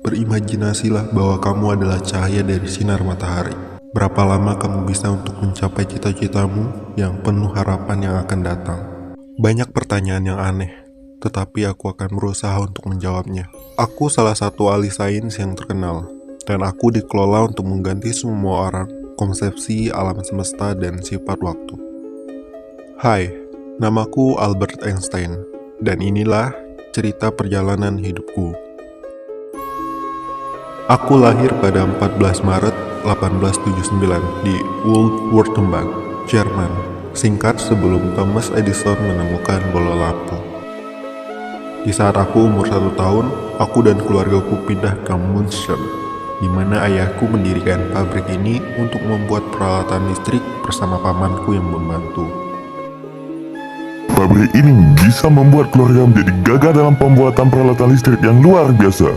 Berimajinasilah bahwa kamu adalah cahaya dari sinar matahari. Berapa lama kamu bisa untuk mencapai cita-citamu yang penuh harapan yang akan datang? Banyak pertanyaan yang aneh, tetapi aku akan berusaha untuk menjawabnya. Aku salah satu ahli sains yang terkenal, dan aku dikelola untuk mengganti semua orang, konsepsi alam semesta dan sifat waktu. Hai, namaku Albert Einstein, dan inilah cerita perjalanan hidupku. Aku lahir pada 14 Maret 1879 di Wurtemberg, Jerman, singkat sebelum Thomas Edison menemukan bola lampu. Di saat aku umur 1 tahun, aku dan keluargaku pindah ke München, di mana ayahku mendirikan pabrik ini untuk membuat peralatan listrik bersama pamanku yang membantu. Pabrik ini bisa membuat keluarga menjadi gagah dalam pembuatan peralatan listrik yang luar biasa.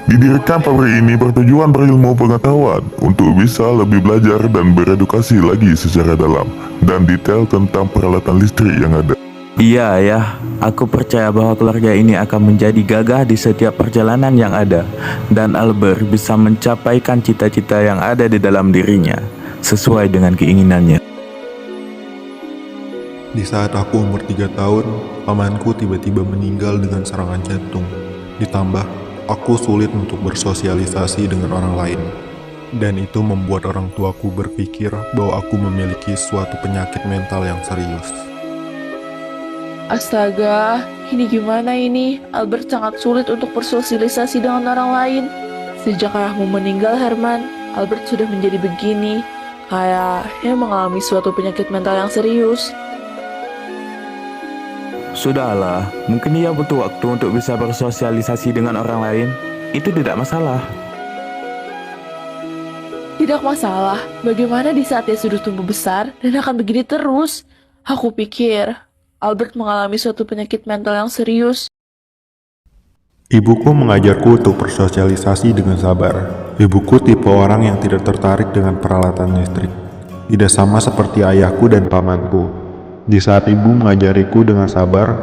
Didirikan pabrik ini bertujuan berilmu pengetahuan untuk bisa lebih belajar dan beredukasi lagi secara dalam dan detail tentang peralatan listrik yang ada. Iya ya, aku percaya bahwa keluarga ini akan menjadi gagah di setiap perjalanan yang ada, dan Albert bisa mencapaikan cita-cita yang ada di dalam dirinya, sesuai dengan keinginannya. Di saat aku umur 3 tahun, pamanku tiba-tiba meninggal dengan serangan jantung. Ditambah, aku sulit untuk bersosialisasi dengan orang lain. Dan itu membuat orang tuaku berpikir bahwa aku memiliki suatu penyakit mental yang serius. Astaga, ini gimana ini? Albert sangat sulit untuk bersosialisasi dengan orang lain. Sejak ayahmu meninggal, Herman, Albert sudah menjadi begini. Kayaknya mengalami suatu penyakit mental yang serius. Sudahlah, mungkin ia butuh waktu untuk bisa bersosialisasi dengan orang lain. Itu tidak masalah. Tidak masalah, bagaimana di saat dia sudah tumbuh besar dan akan begini terus? Aku pikir Albert mengalami suatu penyakit mental yang serius. Ibuku mengajarku untuk bersosialisasi dengan sabar. Ibuku tipe orang yang tidak tertarik dengan peralatan listrik. Tidak sama seperti ayahku dan pamanku. Di saat ibu mengajariku dengan sabar,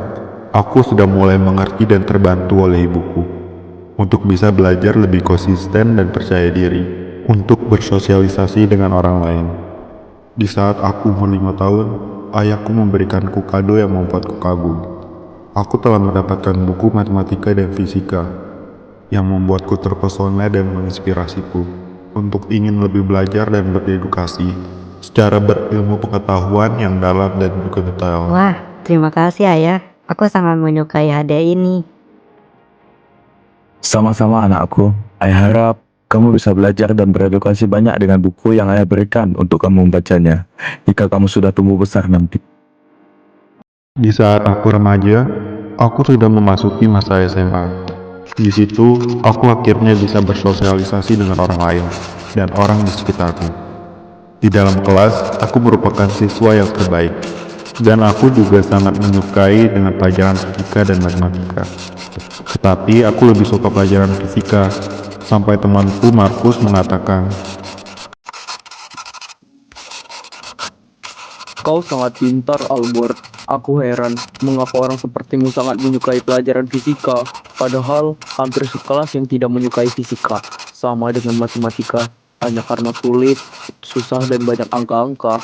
aku sudah mulai mengerti dan terbantu oleh ibuku untuk bisa belajar lebih konsisten dan percaya diri untuk bersosialisasi dengan orang lain. Di saat aku umur 5 tahun, ayahku memberikanku kado yang membuatku kagum. Aku telah mendapatkan buku matematika dan fisika yang membuatku terpesona dan menginspirasiku untuk ingin lebih belajar dan beredukasi secara berilmu pengetahuan yang dalam dan juga detail. Wah, terima kasih ayah. Aku sangat menyukai hadiah ini. Sama-sama anakku, ayah harap kamu bisa belajar dan beredukasi banyak dengan buku yang ayah berikan untuk kamu membacanya, jika kamu sudah tumbuh besar nanti. Di saat aku remaja, aku sudah memasuki masa SMA. Di situ, aku akhirnya bisa bersosialisasi dengan orang lain dan orang di sekitarku. Di dalam kelas, aku merupakan siswa yang terbaik, dan aku juga sangat menyukai dengan pelajaran fisika dan matematika. Tetapi aku lebih suka pelajaran fisika, sampai temanku Markus mengatakan, Kau sangat pintar, Albert. Aku heran, mengapa orang sepertimu sangat menyukai pelajaran fisika, padahal hampir sekelas yang tidak menyukai fisika. Sama dengan matematika, hanya karena sulit, susah, dan banyak angka-angka.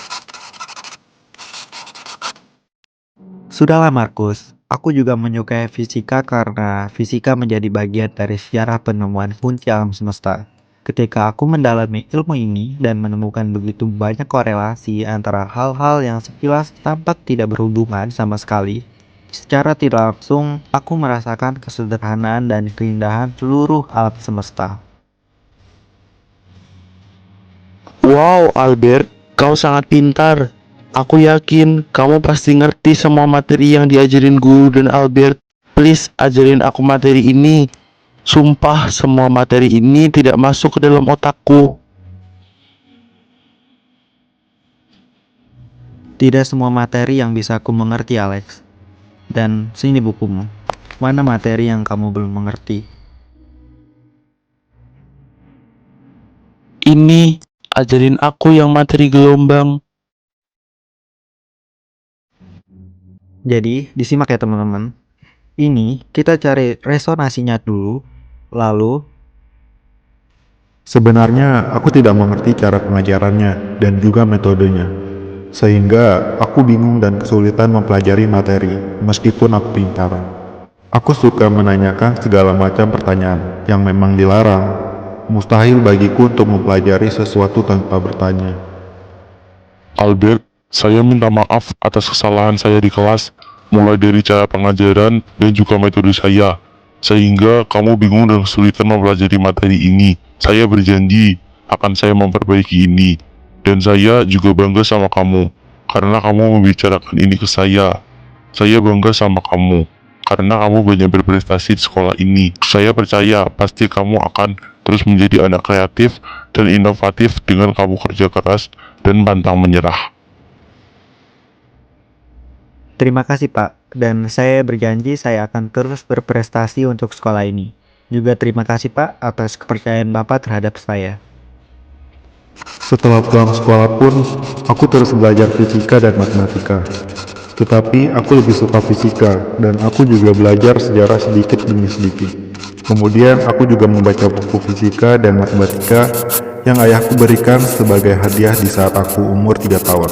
Sudahlah Markus, aku juga menyukai fisika karena fisika menjadi bagian dari sejarah penemuan kunci alam semesta. Ketika aku mendalami ilmu ini dan menemukan begitu banyak korelasi antara hal-hal yang sekilas tampak tidak berhubungan sama sekali, secara tidak langsung aku merasakan kesederhanaan dan keindahan seluruh alam semesta. Wow, Albert, kau sangat pintar. Aku yakin kamu pasti ngerti semua materi yang diajarin guru dan Albert. Please, ajarin aku materi ini. Sumpah, semua materi ini tidak masuk ke dalam otakku. Tidak semua materi yang bisa aku mengerti, Alex. Dan sini bukumu. Mana materi yang kamu belum mengerti? Ini, ajarin aku yang materi gelombang. Jadi, disimak ya teman-teman. Ini kita cari resonansinya dulu, lalu Sebenarnya aku tidak mengerti cara pengajarannya dan juga metodenya, sehingga aku bingung dan kesulitan mempelajari materi meskipun aku pintar. Aku suka menanyakan segala macam pertanyaan yang memang dilarang. Mustahil bagiku untuk mempelajari sesuatu tanpa bertanya. Albert, saya minta maaf atas kesalahan saya di kelas, mulai dari cara pengajaran dan juga metode saya, sehingga kamu bingung dan kesulitan mempelajari materi ini. Saya berjanji akan saya memperbaiki ini, dan saya juga bangga sama kamu, karena kamu membicarakan ini ke saya. Saya bangga sama kamu, karena kamu banyak berprestasi di sekolah ini. Saya percaya pasti kamu akan terus menjadi anak kreatif dan inovatif dengan kamu kerja keras dan pantang menyerah. Terima kasih Pak, dan saya berjanji saya akan terus berprestasi untuk sekolah ini. Juga terima kasih Pak atas kepercayaan Bapak terhadap saya. Setelah pulang sekolah pun, aku terus belajar fisika dan matematika. Tetapi aku lebih suka fisika, dan aku juga belajar sejarah sedikit demi sedikit. Kemudian aku juga membaca buku fisika dan matematika yang ayahku berikan sebagai hadiah di saat aku umur 3 tahun.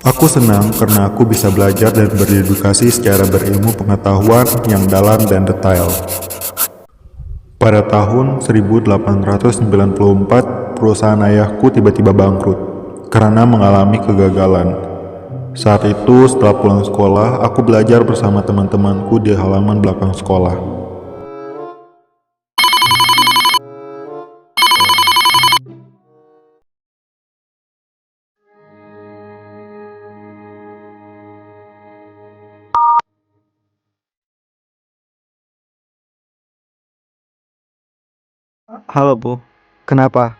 Aku senang karena aku bisa belajar dan beredukasi secara berilmu pengetahuan yang dalam dan detail. Pada tahun 1894, perusahaan ayahku tiba-tiba bangkrut karena mengalami kegagalan. Saat itu, setelah pulang sekolah, aku belajar bersama teman-temanku di halaman belakang sekolah. Halo Bu, kenapa?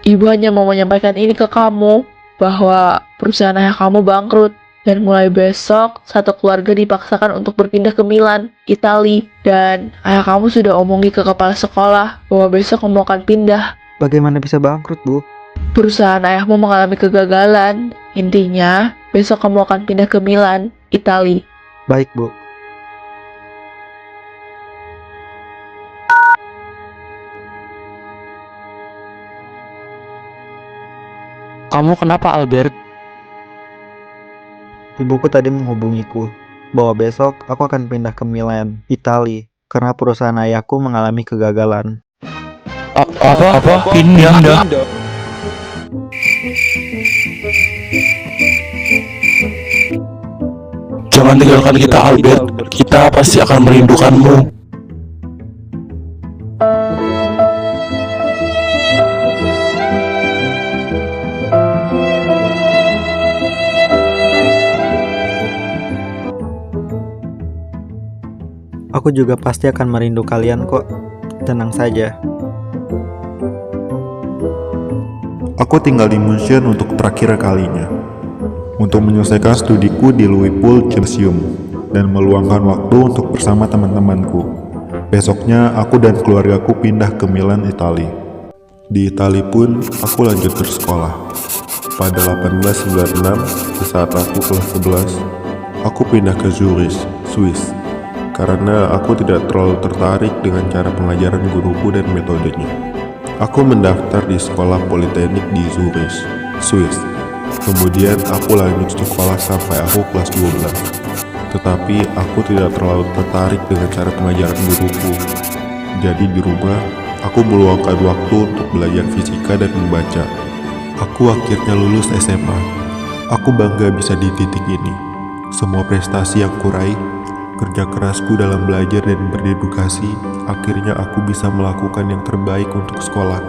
Ibu hanya mau menyampaikan ini ke kamu, bahwa perusahaan ayah kamu bangkrut. Dan mulai besok, satu keluarga dipaksakan untuk berpindah ke Milan, Itali. Dan ayah kamu sudah omongi ke kepala sekolah bahwa besok kamu akan pindah. Bagaimana bisa bangkrut Bu? Perusahaan ayahmu mengalami kegagalan. Intinya, besok kamu akan pindah ke Milan, Itali. Baik Bu. Kamu kenapa, Albert? Ibuku tadi menghubungiku bahwa besok aku akan pindah ke Milan, Itali, karena perusahaan ayahku mengalami kegagalan. Apa? Pindah? Jangan tinggalkan kita, Albert. Kita pasti akan merindukanmu. Aku juga pasti akan merindu kalian kok. Tenang saja. Aku tinggal di München untuk terakhir kalinya, untuk menyelesaikan studiku di Louispool Gymnasium dan meluangkan waktu untuk bersama teman-temanku. Besoknya aku dan keluargaku pindah ke Milan, Italia. Di Italia pun aku lanjut bersekolah. Pada 1896, di saat aku kelas 11, aku pindah ke Zurich, Swiss, karena aku tidak terlalu tertarik dengan cara pengajaran guruku dan metodenya. Aku mendaftar di sekolah politeknik di Zurich, Swiss. Kemudian aku lanjut sekolah sampai aku kelas 12. Tetapi aku tidak terlalu tertarik dengan cara pengajaran guruku. Jadi di rumah, aku meluangkan waktu untuk belajar fisika dan membaca. Aku akhirnya lulus SMA. Aku bangga bisa di titik ini. Semua prestasi yang kurai, kerja kerasku dalam belajar dan berdedukasi, akhirnya aku bisa melakukan yang terbaik untuk sekolah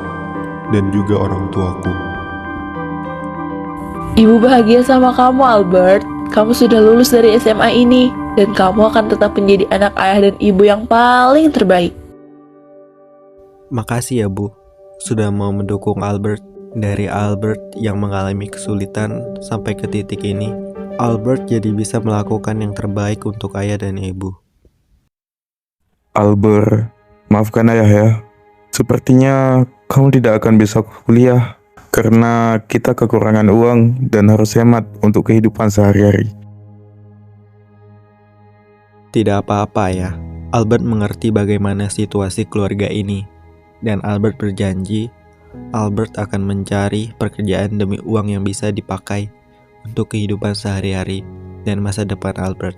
dan juga orang tuaku. Ibu bahagia sama kamu, Albert. Kamu sudah lulus dari SMA ini, dan kamu akan tetap menjadi anak ayah dan ibu yang paling terbaik. Makasih ya Bu, sudah mau mendukung Albert. Dari Albert yang mengalami kesulitan sampai ke titik ini, Albert jadi bisa melakukan yang terbaik untuk ayah dan ibu. Albert, maafkan ayah ya. Sepertinya kamu tidak akan bisa kuliah karena kita kekurangan uang dan harus hemat untuk kehidupan sehari-hari. Tidak apa-apa ya, Albert mengerti bagaimana situasi keluarga ini. dan Albert berjanji Albert akan mencari pekerjaan demi uang yang bisa dipakai untuk kehidupan sehari-hari dan masa depan Albert.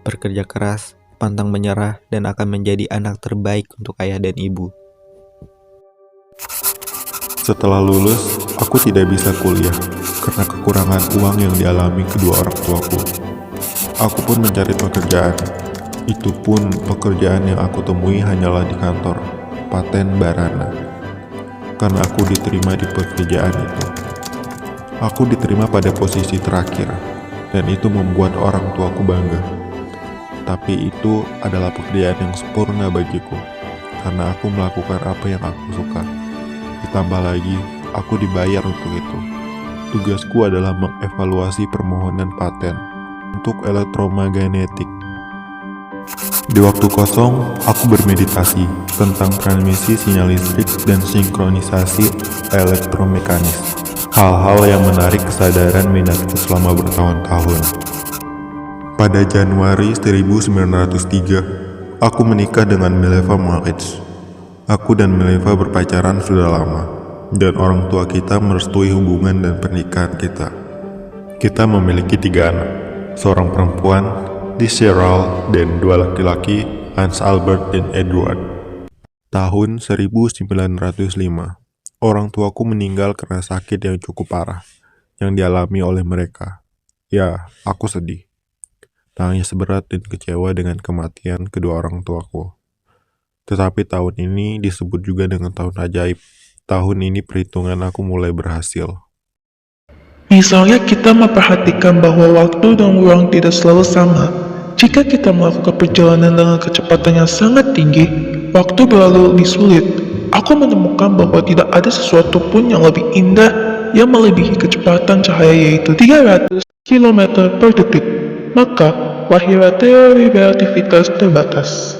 Bekerja keras, pantang menyerah, dan akan menjadi anak terbaik untuk ayah dan ibu. Setelah lulus, aku tidak bisa kuliah karena kekurangan uang yang dialami kedua orang tuaku. Aku pun mencari pekerjaan. Itu pun pekerjaan yang aku temui hanyalah di kantor paten Barana. Karena aku diterima di pekerjaan itu. Aku diterima pada posisi terakhir, dan itu membuat orang tuaku bangga. Tapi itu adalah pekerjaan yang sempurna bagiku, karena aku melakukan apa yang aku suka. Ditambah lagi, aku dibayar untuk itu. Tugasku adalah mengevaluasi permohonan paten untuk elektromagnetik. Di waktu kosong, aku bermeditasi tentang transmisi sinyal listrik dan sinkronisasi elektromekanis. Hal-hal yang menarik kesadaran minatku selama bertahun-tahun. Pada Januari 1903, aku menikah dengan Mileva Moritz. Aku dan Mileva berpacaran sudah lama, dan orang tua kita merestui hubungan dan pernikahan kita. Kita memiliki 3 anak, seorang perempuan, Cheryl, dan 2 laki-laki, Hans Albert dan Edward. Tahun 1905, orang tuaku meninggal karena sakit yang cukup parah yang dialami oleh mereka. Ya, aku sedih. Tangis berat dan kecewa dengan kematian kedua orang tuaku. Tetapi tahun ini disebut juga dengan tahun ajaib. Tahun ini perhitungan aku mulai berhasil. Misalnya kita memperhatikan bahwa waktu dan ruang tidak selalu sama. Jika kita melakukan perjalanan dengan kecepatan yang sangat tinggi, waktu berlalu lebih sulit. Aku menemukan bahwa tidak ada sesuatu pun yang lebih indah yang melebihi kecepatan cahaya, yaitu 300 km per detik. Maka, lahirlah teori relativitas terbatas.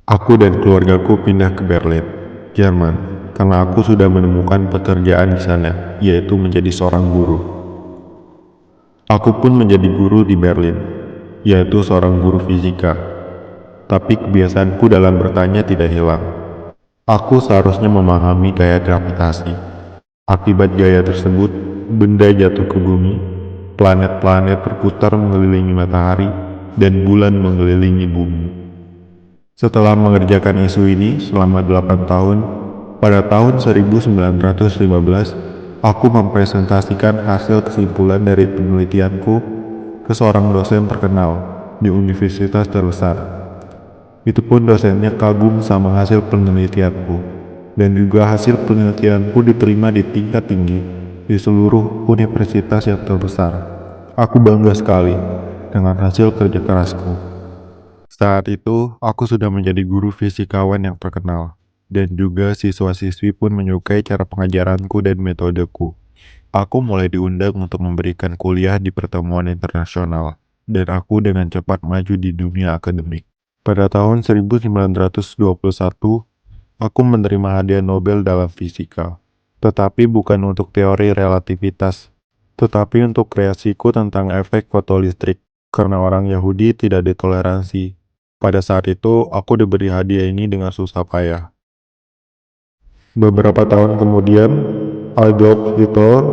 Aku dan keluargaku pindah ke Berlin, Jerman, karena aku sudah menemukan pekerjaan di sana, yaitu menjadi seorang guru. Aku pun menjadi guru di Berlin, yaitu seorang guru fisika. Tapi kebiasaanku dalam bertanya tidak hilang. Aku seharusnya memahami gaya gravitasi. Akibat gaya tersebut, benda jatuh ke bumi, planet-planet berputar mengelilingi matahari, dan bulan mengelilingi bumi. Setelah mengerjakan isu ini selama 8 tahun, pada tahun 1915, aku mempresentasikan hasil kesimpulan dari penelitianku ke seorang dosen terkenal di universitas terbesar. Itu pun dosennya kagum sama hasil penelitianku, dan juga hasil penelitianku diterima di tingkat tinggi di seluruh universitas yang terbesar. Aku bangga sekali dengan hasil kerja kerasku. Saat itu, aku sudah menjadi guru fisikawan yang terkenal, dan juga siswa-siswi pun menyukai cara pengajaranku dan metodeku. Aku mulai diundang untuk memberikan kuliah di pertemuan internasional, dan aku dengan cepat maju di dunia akademik. Pada tahun 1921, aku menerima hadiah Nobel dalam fisika, tetapi bukan untuk teori relativitas, tetapi untuk kreasiku tentang efek fotolistrik, karena orang Yahudi tidak ditoleransi. Pada saat itu, aku diberi hadiah ini dengan susah payah. Beberapa tahun kemudian, Adolf Hitler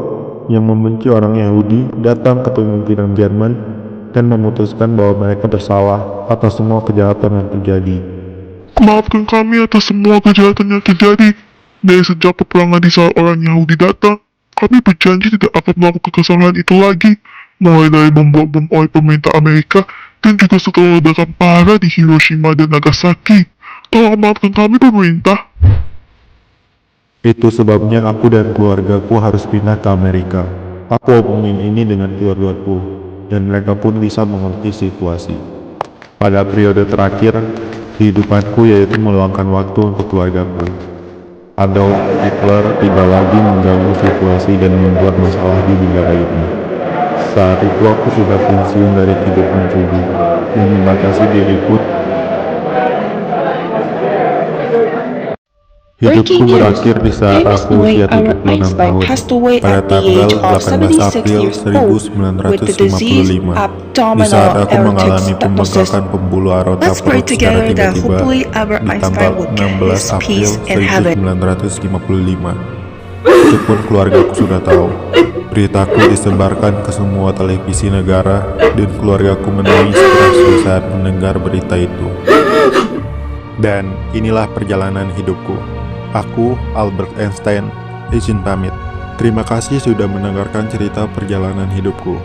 yang membenci orang Yahudi datang ke pemimpinan Jerman dan memutuskan bahwa mereka bersalah atas semua kejahatan yang terjadi. Maafkan kami atas semua kejahatan yang terjadi. Dari sejak peperangan di saat orang Yahudi datang, kami berjanji tidak akan melakukan kesalahan itu lagi, mulai dari membuat bom oleh pemerintah Amerika dan juga setelah ledakan parah di Hiroshima dan Nagasaki. Tolong maafkan kami, pemerintah. Itu sebabnya aku dan keluargaku harus pindah ke Amerika. Aku omongin ini dengan keluargaku, dan mereka pun bisa mengerti situasi. Pada periode terakhir kehidupanku, yaitu meluangkan waktu untuk keluargaku, Adolf Hitler tidak lagi mengganggu situasi dan membuat masalah di negara ini. Saat itu aku sudah pensiun dari hidup menjudi dan membatasi diriku Hidupku berakhir di saat aku usia 76 tahun pada tanggal 18 April 1955 di saat aku mengalami pembengkakan pembuluh aorta perut secara tiba-tiba di tanggal 16 April 1955. Itu pun keluargaku sudah tahu. Beritaku disebarkan ke semua televisi negara dan keluargaku menangis keras saat mendengar berita itu. Dan inilah perjalanan hidupku. Aku, Albert Einstein, izin pamit. Terima kasih sudah mendengarkan cerita perjalanan hidupku.